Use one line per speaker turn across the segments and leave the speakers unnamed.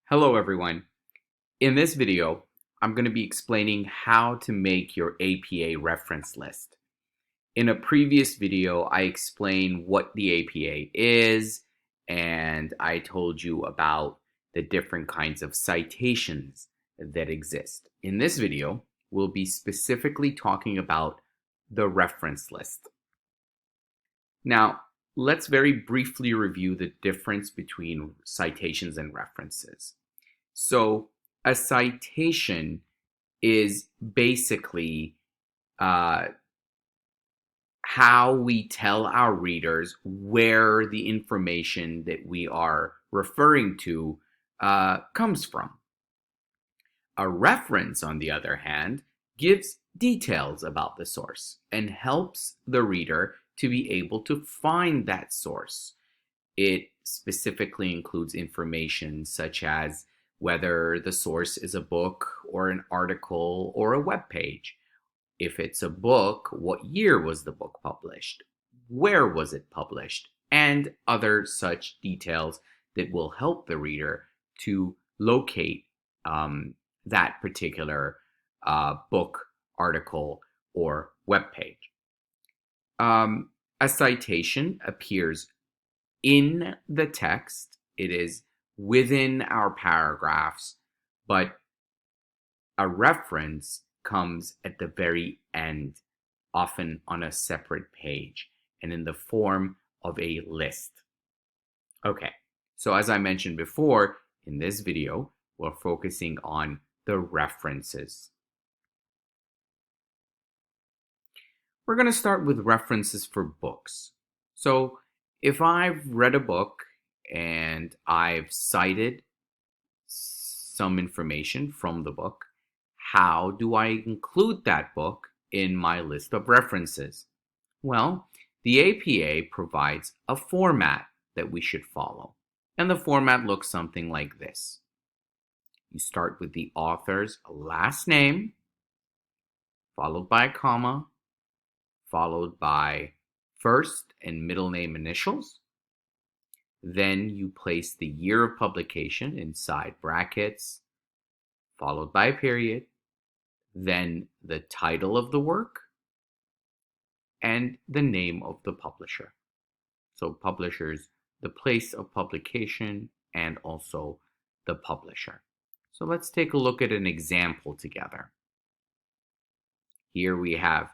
Hello everyone. In this video, I'm going to be explaining how to make your APA reference list. In a previous video, I explained what the APA is, and I told you about the different kinds of citations that exist. In this video, we'll be specifically talking about the reference list. Now, let's very briefly review the difference between citations and references. So a citation is basically how we tell our readers where the information that we are referring to comes from. A reference, on the other hand, gives details about the source and helps the reader to be able to find that source. It specifically includes information such as whether the source is a book or an article or a web page. If it's a book, what year was the book published? Where was it published? And other such details that will help the reader to locate that particular book, article, or web page. A citation appears in the text. It is within our paragraphs, but a reference comes at the very end, often on a separate page and in the form of a list. Okay, so as I mentioned before, in this video, we're focusing on the references. We're going to start with references for books. So if I've read a book and I've cited some information from the book, how do I include that book in my list of references? Well, the APA provides a format that we should follow. And the format looks something like this. You start with the author's last name, followed by a comma, followed by first and middle name initials. Then you place the year of publication inside brackets, followed by a period, then the title of the work, and the name of the publisher. So publishers, the place of publication, and also the publisher. So let's take a look at an example together. Here we have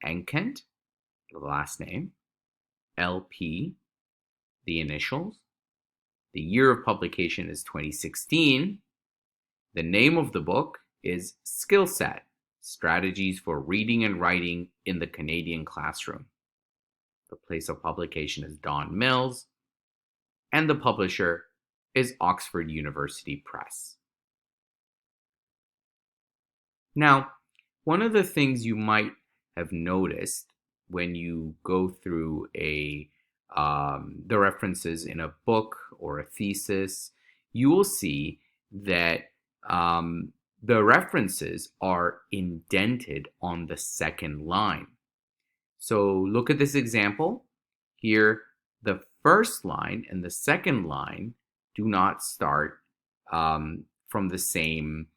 Enkent, the last name, LP, the initials. The year of publication is 2016. The name of the book is Skill Set: Strategies for Reading and Writing in the Canadian Classroom. The place of publication is Don Mills, and the publisher is Oxford University Press. Now, one of the things you might have noticed when you go through the references in a book or a thesis, you will see that the references are indented on the second line. So look at this example. Here, the first line and the second line do not start from the same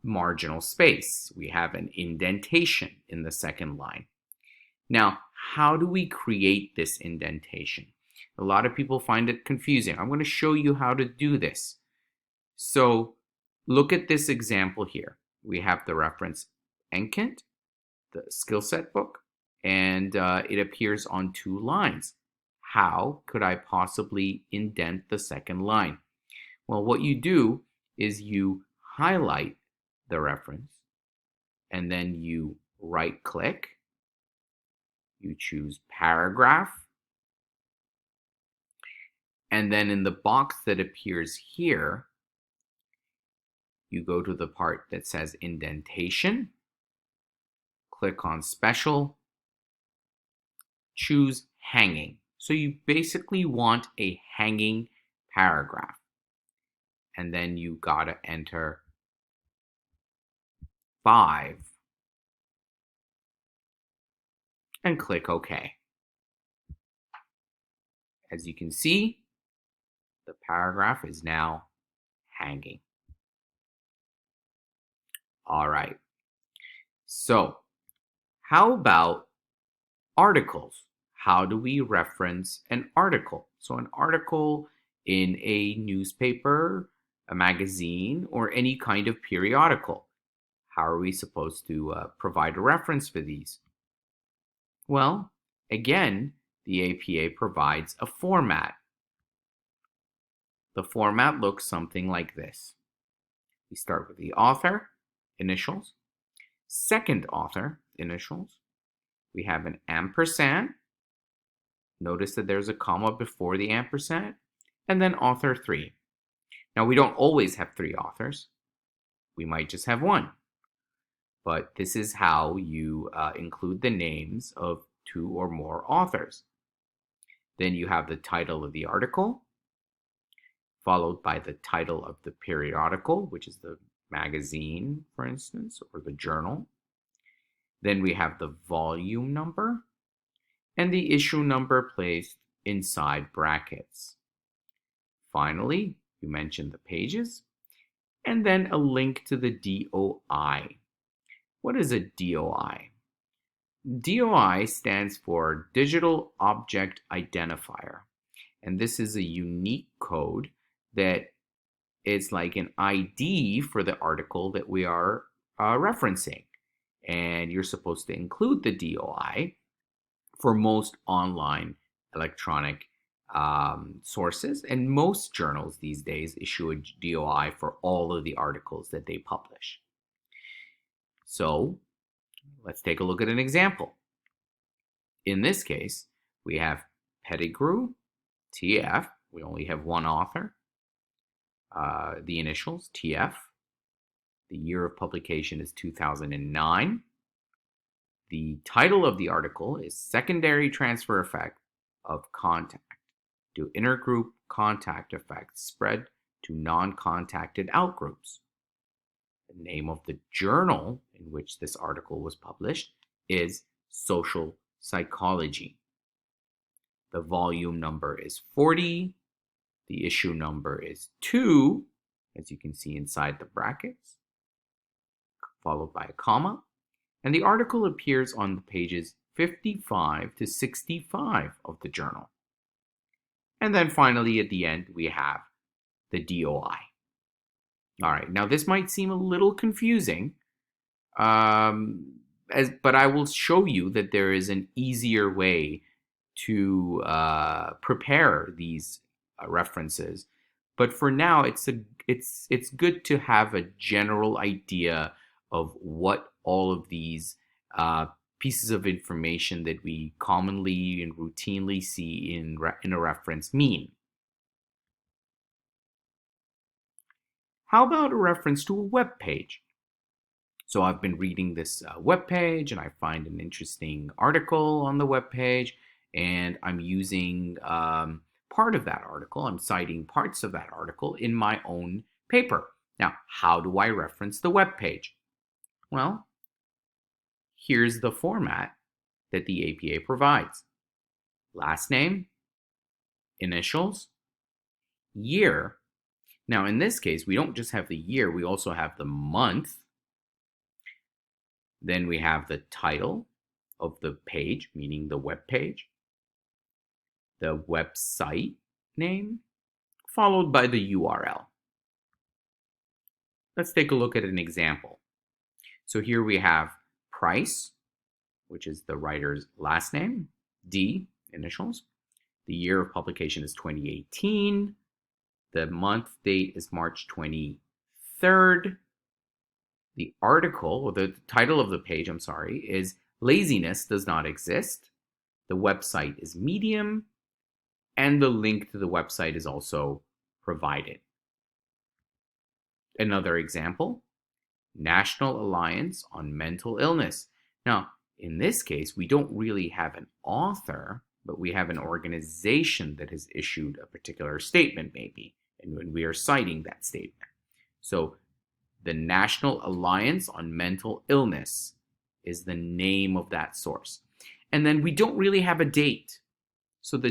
marginal space. We have an indentation in the second line. Now, how do we create this indentation? A lot of people find it confusing. I'm going to show you how to do this. So look at this example here. We have the reference Enkent, the skill set book, and it appears on two lines. How could I possibly indent the second line? Well, what you do is you highlight the reference, and then you right-click. You choose paragraph, and then in the box that appears here, you go to the part that says indentation, click on special, choose hanging. So you basically want a hanging paragraph, and then you gotta enter 5 and click OK. As you can see, the paragraph is now hanging. All right. So, how about articles? How do we reference an article? So, an article in a newspaper, a magazine, or any kind of periodical. How are we supposed to provide a reference for these? Well, again, the APA provides a format. The format looks something like this. We start with the author, initials, second author, initials. We have an ampersand. Notice that there's a comma before the ampersand, and then author 3. Now, we don't always have 3 authors. We might just have 1. But this is how you include the names of 2 or more authors. Then you have the title of the article, followed by the title of the periodical, which is the magazine, for instance, or the journal. Then we have the volume number and the issue number placed inside brackets. Finally, you mention the pages, and then a link to the DOI. What is a DOI? DOI stands for Digital Object Identifier, and this is a unique code that is like an ID for the article that we are referencing. And you're supposed to include the DOI for most online electronic sources, and most journals these days issue a DOI for all of the articles that they publish. So let's take a look at an example. In this case, we have Pettigrew, TF. We only have 1 author. The initials, TF. The year of publication is 2009. The title of the article is Secondary Transfer Effect of Contact to Intergroup Contact Effects Spread to Non-Contacted Outgroups. The name of the journal in which this article was published is Social Psychology. The volume number is 40. The issue number is 2, as you can see inside the brackets, followed by a comma. And the article appears on the pages 55 to 65 of the journal. And then finally, at the end, we have the DOI. All right, now this might seem a little confusing, but I will show you that there is an easier way to prepare these references. But for now, it's good to have a general idea of what all of these pieces of information that we commonly and routinely see in a reference mean. How about a reference to a web page? So I've been reading this web page, and I find an interesting article on the web page, and I'm using part of that article. I'm citing parts of that article in my own paper. Now, how do I reference the web page? Well, here's the format that the APA provides. Last name, initials, year. Now, in this case, we don't just have the year, we also have the month. Then we have the title of the page, meaning the web page, the website name, followed by the URL. Let's take a look at an example. So here we have Price, which is the writer's last name, D, initials. The year of publication is 2018. The month date is March 23rd. The article, or the title of the page, is Laziness Does Not Exist. The website is Medium, and the link to the website is also provided. Another example, National Alliance on Mental Illness. Now, in this case, we don't really have an author, but we have an organization that has issued a particular statement, maybe, and when we are citing that statement. So, the National Alliance on Mental Illness is the name of that source. And then we don't really have a date. So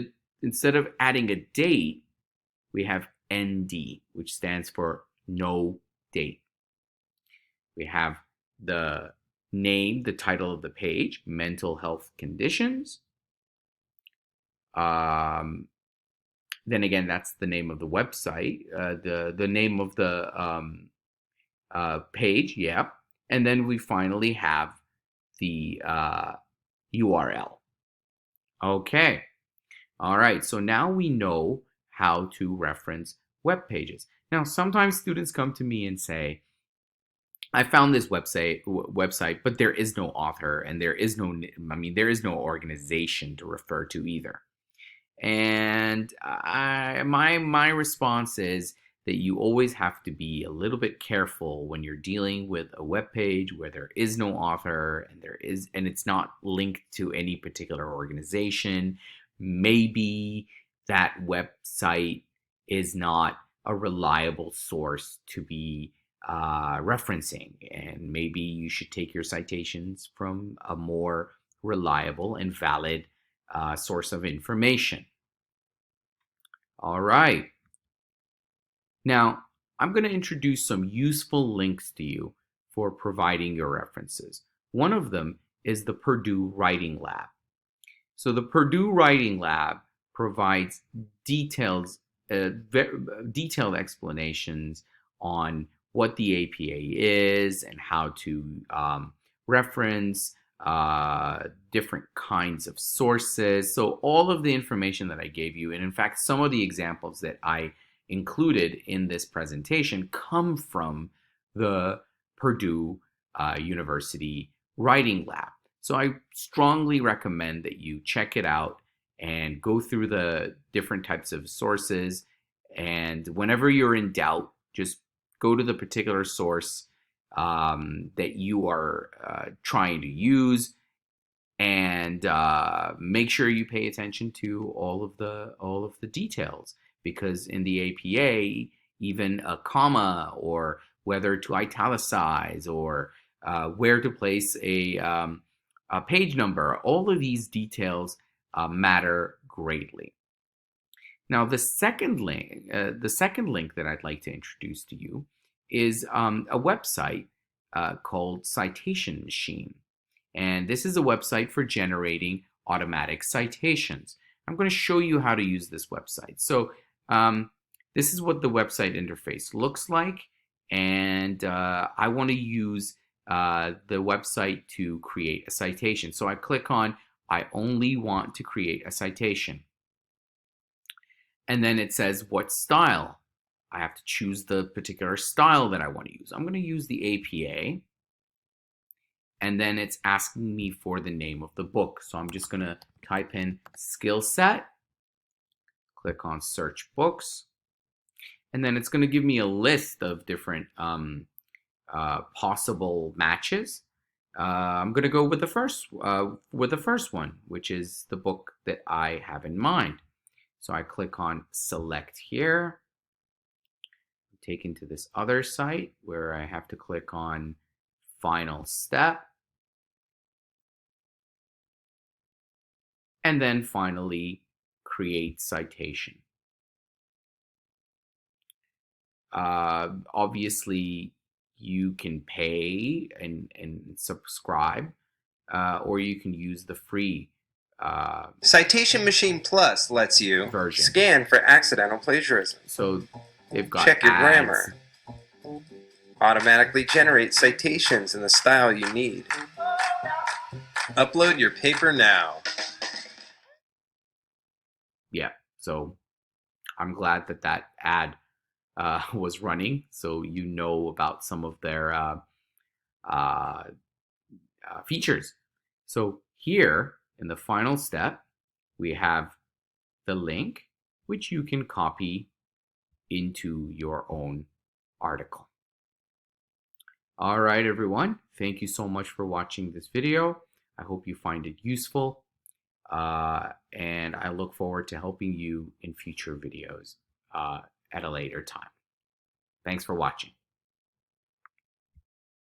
instead of adding a date, we have ND, which stands for no date. We have the name, the title of the page, mental health conditions. Then again, that's the name of the website, the name of the page, yeah. And then we finally have the URL. Okay, all right, so now we know how to reference web pages. Now, sometimes students come to me and say, I found this website, but there is no author and there is no, there is no organization to refer to either. And my response is that you always have to be a little bit careful when you're dealing with a web page where there is no author and it's not linked to any particular organization. Maybe that website is not a reliable source to be referencing, and maybe you should take your citations from a more reliable and valid source of information. All right. Now, I'm going to introduce some useful links to you for providing your references. One of them is the Purdue Writing Lab. So the Purdue Writing Lab provides detailed explanations on what the APA is and how to reference different kinds of sources. So all of the information that I gave you, and in fact, some of the examples that I included in this presentation come from the Purdue University Writing Lab. So I strongly recommend that you check it out and go through the different types of sources. And whenever you're in doubt, just go to the particular source that you are trying to use, and make sure you pay attention to all of the details, because in the APA, even a comma or whether to italicize or where to place a page number, all of these details matter greatly. Now, the second link that I'd like to introduce to you is a website called Citation Machine. And this is a website for generating automatic citations. I'm going to show you how to use this website. So this is what the website interface looks like. And I want to use the website to create a citation. So I click on, I only want to create a citation. And then it says what style. I have to choose the particular style that I want to use. I'm going to use the APA. And then it's asking me for the name of the book. So I'm just going to type in skill set, click on search books, and then it's going to give me a list of different possible matches. I'm going to go with the first one, which is the book that I have in mind. So I click on select here. I'm taken to this other site where I have to click on final step. And then finally create citation. Obviously, you can pay and subscribe, or you can use the free
Citation Machine Plus lets you
version.
Scan for accidental plagiarism.
So they've got
Check your
ads.
grammar. Automatically generate citations in the style you need. Upload your paper now.
Yeah, so I'm glad that ad was running, so you know about some of their features. So here in the final step, we have the link, which you can copy into your own article. All right, everyone. Thank you so much for watching this video. I hope you find it useful, and I look forward to helping you in future videos at a later time. Thanks for watching.